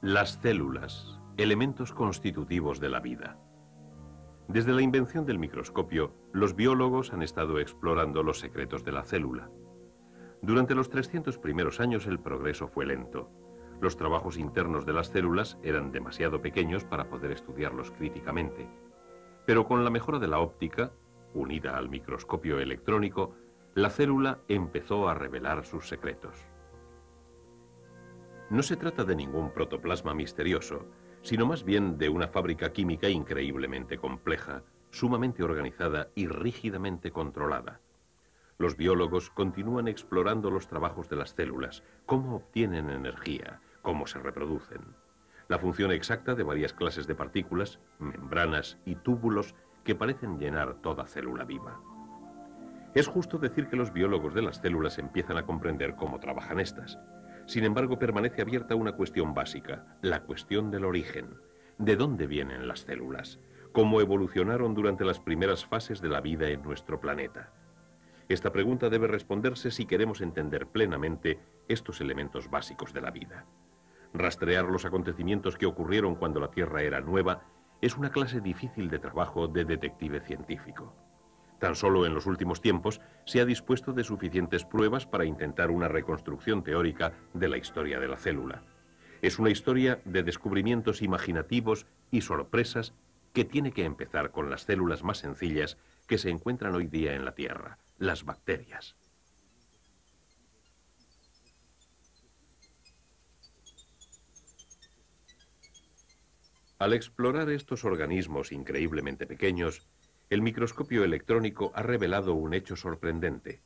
Las células, elementos constitutivos de la vida. Desde la invención del microscopio, los biólogos han estado explorando los secretos de la célula. Durante los 300 primeros años el progreso fue lento. Los trabajos internos de las células eran demasiado pequeños para poder estudiarlos críticamente. Pero con la mejora de la óptica, unida al microscopio electrónico, la célula empezó a revelar sus secretos. No se trata de ningún protoplasma misterioso, sino más bien de una fábrica química increíblemente compleja, sumamente organizada y rígidamente controlada. Los biólogos continúan explorando los trabajos de las células, cómo obtienen energía, cómo se reproducen, la función exacta de varias clases de partículas, membranas y túbulos que parecen llenar toda célula viva. Es justo decir que los biólogos de las células empiezan a comprender cómo trabajan estas. Sin embargo, permanece abierta una cuestión básica, la cuestión del origen. ¿De dónde vienen las células? ¿Cómo evolucionaron durante las primeras fases de la vida en nuestro planeta? Esta pregunta debe responderse si queremos entender plenamente estos elementos básicos de la vida. Rastrear los acontecimientos que ocurrieron cuando la Tierra era nueva es una clase difícil de trabajo de detective científico. Tan solo en los últimos tiempos se ha dispuesto de suficientes pruebas para intentar una reconstrucción teórica de la historia de la célula. Es una historia de descubrimientos imaginativos y sorpresas que tiene que empezar con las células más sencillas que se encuentran hoy día en la Tierra, las bacterias. Al explorar estos organismos increíblemente pequeños, el microscopio electrónico ha revelado un hecho sorprendente.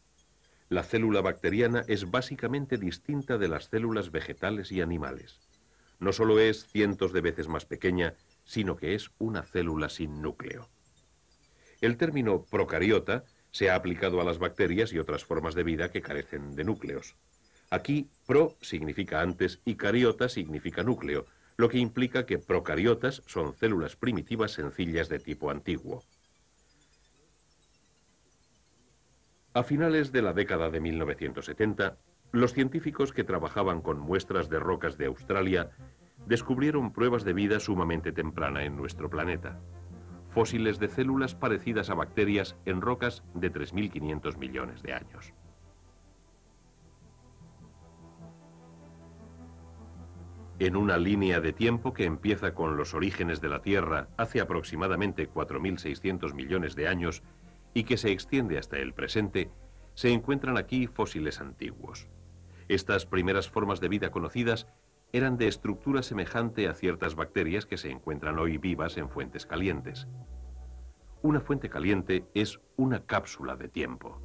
La célula bacteriana es básicamente distinta de las células vegetales y animales. No solo es cientos de veces más pequeña, sino que es una célula sin núcleo. El término procariota se ha aplicado a las bacterias y otras formas de vida que carecen de núcleos. Aquí, pro significa antes y cariota significa núcleo, lo que implica que procariotas son células primitivas sencillas de tipo antiguo. A finales de la década de 1970, los científicos que trabajaban con muestras de rocas de Australia descubrieron pruebas de vida sumamente temprana en nuestro planeta. Fósiles de células parecidas a bacterias en rocas de 3.500 millones de años. En una línea de tiempo que empieza con los orígenes de la Tierra hace aproximadamente 4.600 millones de años y que se extiende hasta el presente, se encuentran aquí fósiles antiguos. Estas primeras formas de vida conocidas eran de estructura semejante a ciertas bacterias que se encuentran hoy vivas en fuentes calientes. Una fuente caliente es una cápsula de tiempo,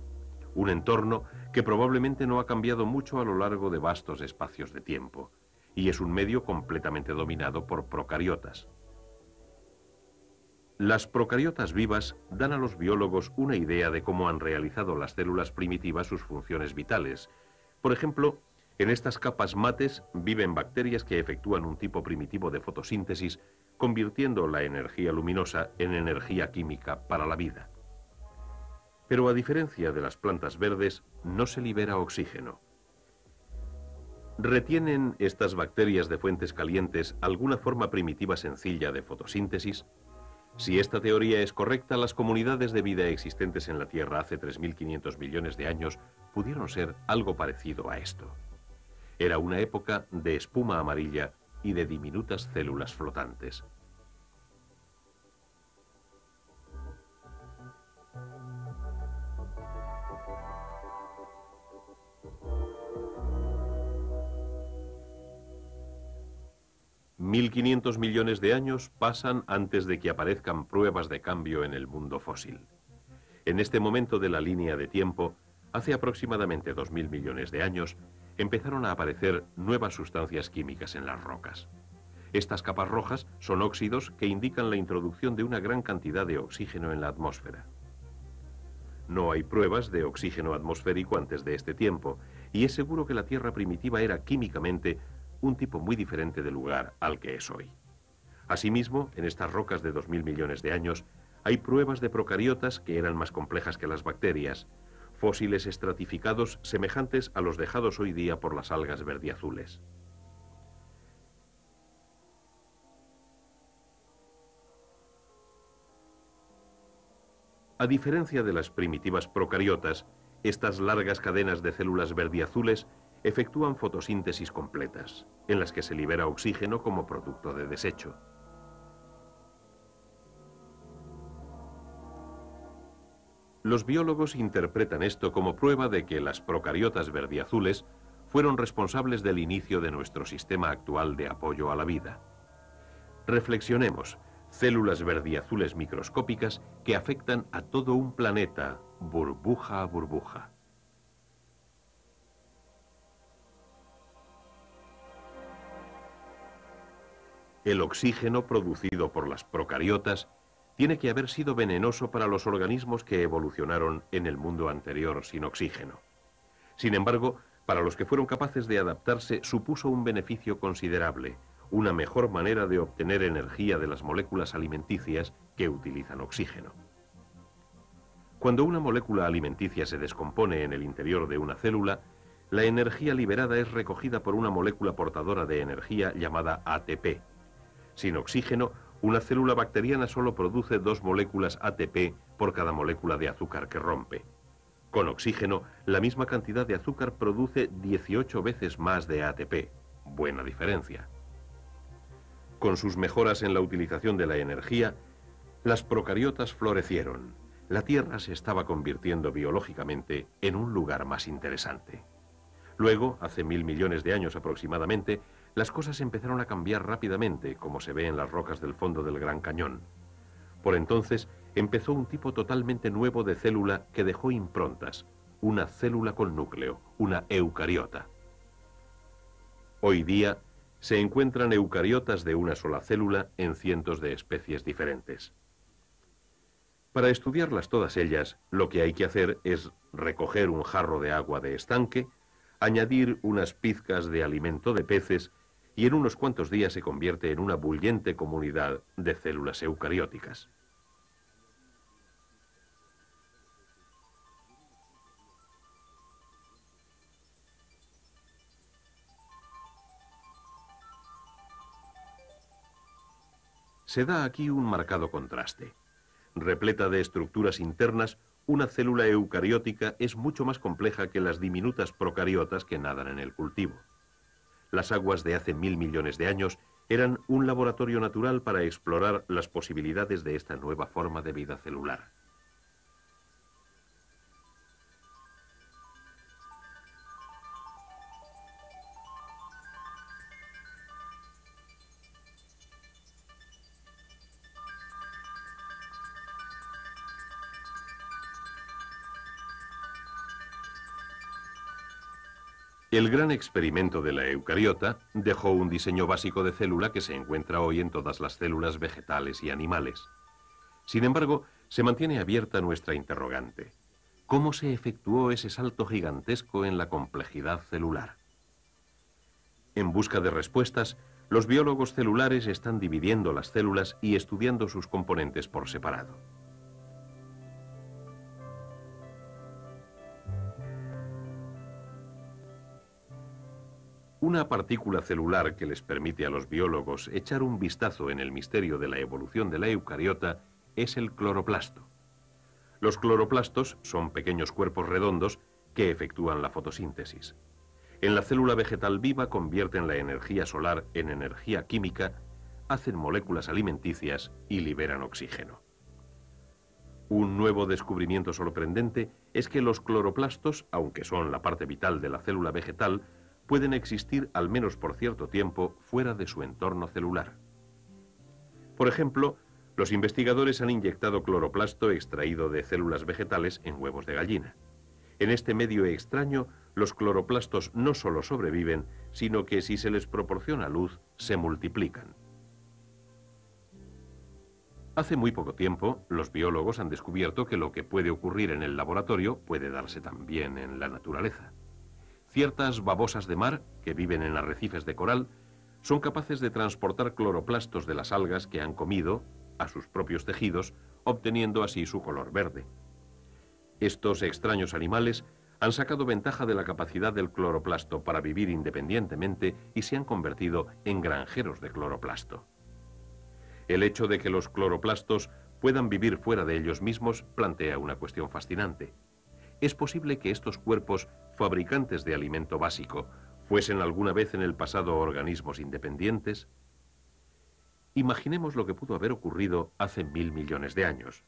un entorno que probablemente no ha cambiado mucho a lo largo de vastos espacios de tiempo, y es un medio completamente dominado por procariotas. Las procariotas vivas dan a los biólogos una idea de cómo han realizado las células primitivas sus funciones vitales. Por ejemplo, en estas capas mates viven bacterias que efectúan un tipo primitivo de fotosíntesis, convirtiendo la energía luminosa en energía química para la vida. Pero a diferencia de las plantas verdes, no se libera oxígeno. ¿Retienen estas bacterias de fuentes calientes alguna forma primitiva sencilla de fotosíntesis? Si esta teoría es correcta, las comunidades de vida existentes en la Tierra hace 3.500 millones de años pudieron ser algo parecido a esto. Era una época de espuma amarilla y de diminutas células flotantes. $1.500 millones de años pasan antes de que aparezcan pruebas de cambio en el mundo fósil. En este momento de la línea de tiempo, hace aproximadamente 2.000 millones de años, empezaron a aparecer nuevas sustancias químicas en las rocas. Estas capas rojas son óxidos que indican la introducción de una gran cantidad de oxígeno en la atmósfera. No hay pruebas de oxígeno atmosférico antes de este tiempo, y es seguro que la Tierra primitiva era químicamente un tipo muy diferente de lugar al que es hoy. Asimismo, en estas rocas de 2.000 millones de años, hay pruebas de procariotas que eran más complejas que las bacterias, fósiles estratificados semejantes a los dejados hoy día por las algas verdiazules. A diferencia de las primitivas procariotas, estas largas cadenas de células verdiazules efectúan fotosíntesis completas, en las que se libera oxígeno como producto de desecho. Los biólogos interpretan esto como prueba de que las procariotas verdiazules fueron responsables del inicio de nuestro sistema actual de apoyo a la vida. Reflexionemos, células verdiazules microscópicas que afectan a todo un planeta, burbuja a burbuja. El oxígeno producido por las procariotas tiene que haber sido venenoso para los organismos que evolucionaron en el mundo anterior sin oxígeno. Sin embargo, para los que fueron capaces de adaptarse supuso un beneficio considerable, una mejor manera de obtener energía de las moléculas alimenticias que utilizan oxígeno. Cuando una molécula alimenticia se descompone en el interior de una célula, la energía liberada es recogida por una molécula portadora de energía llamada ATP. Sin oxígeno, una célula bacteriana solo produce 2 moléculas ATP por cada molécula de azúcar que rompe. Con oxígeno, la misma cantidad de azúcar produce 18 veces más de ATP. Buena diferencia. Con sus mejoras en la utilización de la energía, las procariotas florecieron. La Tierra se estaba convirtiendo biológicamente en un lugar más interesante. Luego, hace 1000 millones de años aproximadamente, las cosas empezaron a cambiar rápidamente, como se ve en las rocas del fondo del Gran Cañón. Por entonces, empezó un tipo totalmente nuevo de célula que dejó improntas, una célula con núcleo, una eucariota. Hoy día, se encuentran eucariotas de una sola célula en cientos de especies diferentes. Para estudiarlas todas ellas, lo que hay que hacer es recoger un jarro de agua de estanque, añadir unas pizcas de alimento de peces y en unos cuantos días se convierte en una bullente comunidad de células eucarióticas. Se da aquí un marcado contraste. Repleta de estructuras internas, una célula eucariótica es mucho más compleja que las diminutas procariotas que nadan en el cultivo. Las aguas de hace 1000 millones de años eran un laboratorio natural para explorar las posibilidades de esta nueva forma de vida celular. El gran experimento de la eucariota dejó un diseño básico de célula que se encuentra hoy en todas las células vegetales y animales. Sin embargo, se mantiene abierta nuestra interrogante. ¿Cómo se efectuó ese salto gigantesco en la complejidad celular? En busca de respuestas, los biólogos celulares están dividiendo las células y estudiando sus componentes por separado. Una partícula celular que les permite a los biólogos echar un vistazo en el misterio de la evolución de la eucariota es el cloroplasto. Los cloroplastos son pequeños cuerpos redondos que efectúan la fotosíntesis. En la célula vegetal viva convierten la energía solar en energía química, hacen moléculas alimenticias y liberan oxígeno. Un nuevo descubrimiento sorprendente es que los cloroplastos, aunque son la parte vital de la célula vegetal, pueden existir al menos por cierto tiempo fuera de su entorno celular. Por ejemplo, los investigadores han inyectado cloroplasto extraído de células vegetales en huevos de gallina. En este medio extraño, los cloroplastos no solo sobreviven, sino que si se les proporciona luz, se multiplican. Hace muy poco tiempo, los biólogos han descubierto que lo que puede ocurrir en el laboratorio puede darse también en la naturaleza. Ciertas babosas de mar, que viven en arrecifes de coral, son capaces de transportar cloroplastos de las algas que han comido a sus propios tejidos, obteniendo así su color verde. Estos extraños animales han sacado ventaja de la capacidad del cloroplasto para vivir independientemente y se han convertido en granjeros de cloroplasto. El hecho de que los cloroplastos puedan vivir fuera de ellos mismos plantea una cuestión fascinante. ¿Es posible que estos cuerpos, fabricantes de alimento básico, fuesen alguna vez en el pasado organismos independientes? Imaginemos lo que pudo haber ocurrido hace 1000 millones de años.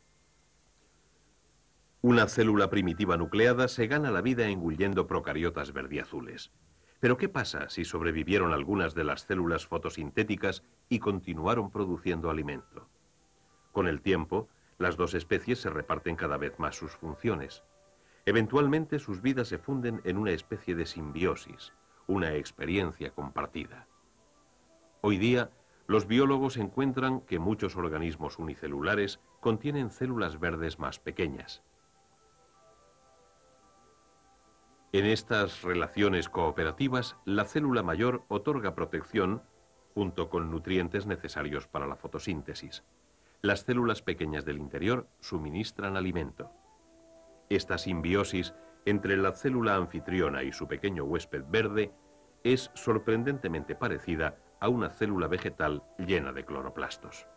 Una célula primitiva nucleada se gana la vida engullendo procariotas verdiazules. Pero ¿qué pasa si sobrevivieron algunas de las células fotosintéticas y continuaron produciendo alimento? Con el tiempo, las dos especies se reparten cada vez más sus funciones. Eventualmente sus vidas se funden en una especie de simbiosis, una experiencia compartida. Hoy día, los biólogos encuentran que muchos organismos unicelulares contienen células verdes más pequeñas. En estas relaciones cooperativas, la célula mayor otorga protección junto con nutrientes necesarios para la fotosíntesis. Las células pequeñas del interior suministran alimento. Esta simbiosis entre la célula anfitriona y su pequeño huésped verde es sorprendentemente parecida a una célula vegetal llena de cloroplastos.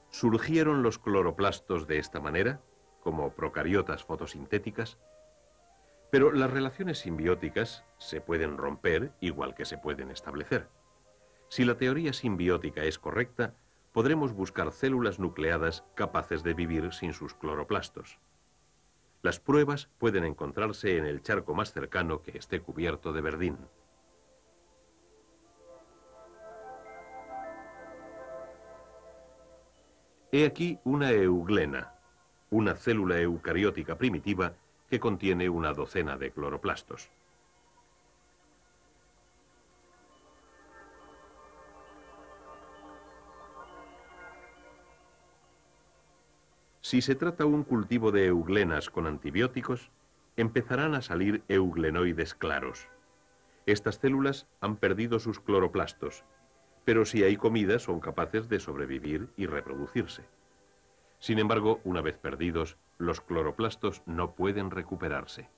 ¿Surgieron los cloroplastos de esta manera, como procariotas fotosintéticas? Pero las relaciones simbióticas se pueden romper igual que se pueden establecer. Si la teoría simbiótica es correcta, podremos buscar células nucleadas capaces de vivir sin sus cloroplastos. Las pruebas pueden encontrarse en el charco más cercano que esté cubierto de verdín. He aquí una euglena, una célula eucariótica primitiva que contiene una docena de cloroplastos. Si se trata un cultivo de euglenas con antibióticos, empezarán a salir euglenoides claros. Estas células han perdido sus cloroplastos, pero si hay comida son capaces de sobrevivir y reproducirse. Sin embargo, una vez perdidos, los cloroplastos no pueden recuperarse.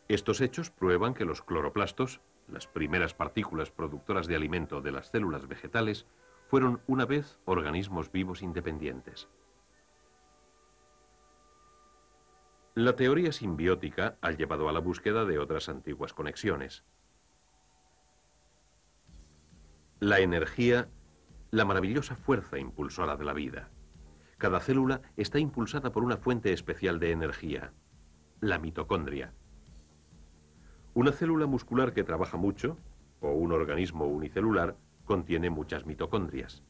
Estos hechos prueban que los cloroplastos, las primeras partículas productoras de alimento de las células vegetales, fueron una vez organismos vivos independientes. La teoría simbiótica ha llevado a la búsqueda de otras antiguas conexiones. La energía, la maravillosa fuerza impulsora de la vida. Cada célula está impulsada por una fuente especial de energía, la mitocondria. Una célula muscular que trabaja mucho, o un organismo unicelular, contiene muchas mitocondrias.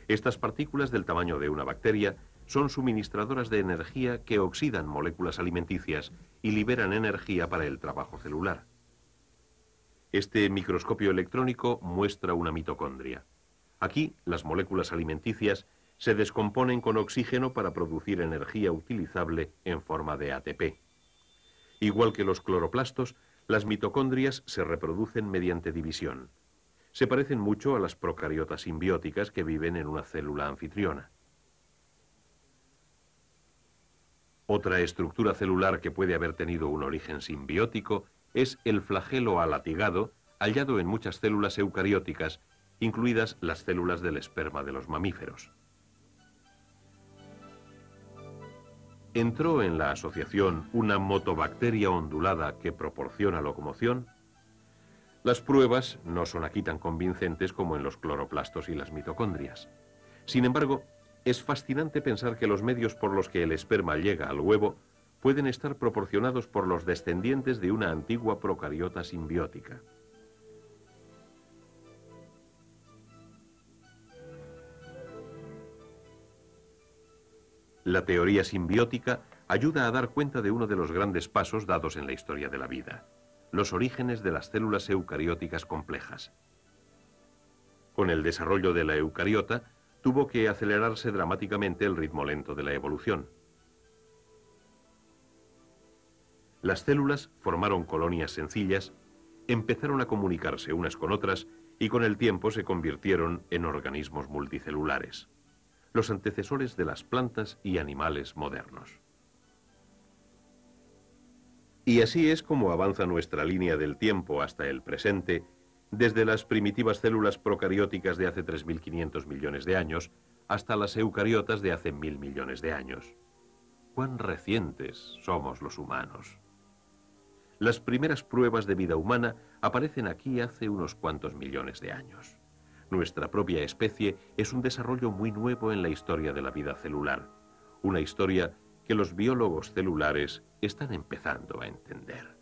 Estas partículas del tamaño de una bacteria son suministradoras de energía que oxidan moléculas alimenticias y liberan energía para el trabajo celular. Este microscopio electrónico muestra una mitocondria. Aquí, las moléculas alimenticias se descomponen con oxígeno para producir energía utilizable en forma de ATP. Igual que los cloroplastos, las mitocondrias se reproducen mediante división. Se parecen mucho a las procariotas simbióticas que viven en una célula anfitriona. Otra estructura celular que puede haber tenido un origen simbiótico es el flagelo alatigado, hallado en muchas células eucarióticas, incluidas las células del esperma de los mamíferos. ¿Entró en la asociación una motobacteria ondulada que proporciona locomoción? Las pruebas no son aquí tan convincentes como en los cloroplastos y las mitocondrias. Sin embargo, es fascinante pensar que los medios por los que el esperma llega al huevo pueden estar proporcionados por los descendientes de una antigua procariota simbiótica. La teoría simbiótica ayuda a dar cuenta de uno de los grandes pasos dados en la historia de la vida: los orígenes de las células eucarióticas complejas. Con el desarrollo de la eucariota, tuvo que acelerarse dramáticamente el ritmo lento de la evolución. Las células formaron colonias sencillas, empezaron a comunicarse unas con otras y con el tiempo se convirtieron en organismos multicelulares, los antecesores de las plantas y animales modernos. Y así es como avanza nuestra línea del tiempo hasta el presente, Desde las primitivas células procarióticas de hace 3.500 millones de años hasta las eucariotas de hace 1.000 millones de años. ¡Cuán recientes somos los humanos! Las primeras pruebas de vida humana aparecen aquí hace unos cuantos millones de años. Nuestra propia especie es un desarrollo muy nuevo en la historia de la vida celular, una historia que los biólogos celulares están empezando a entender.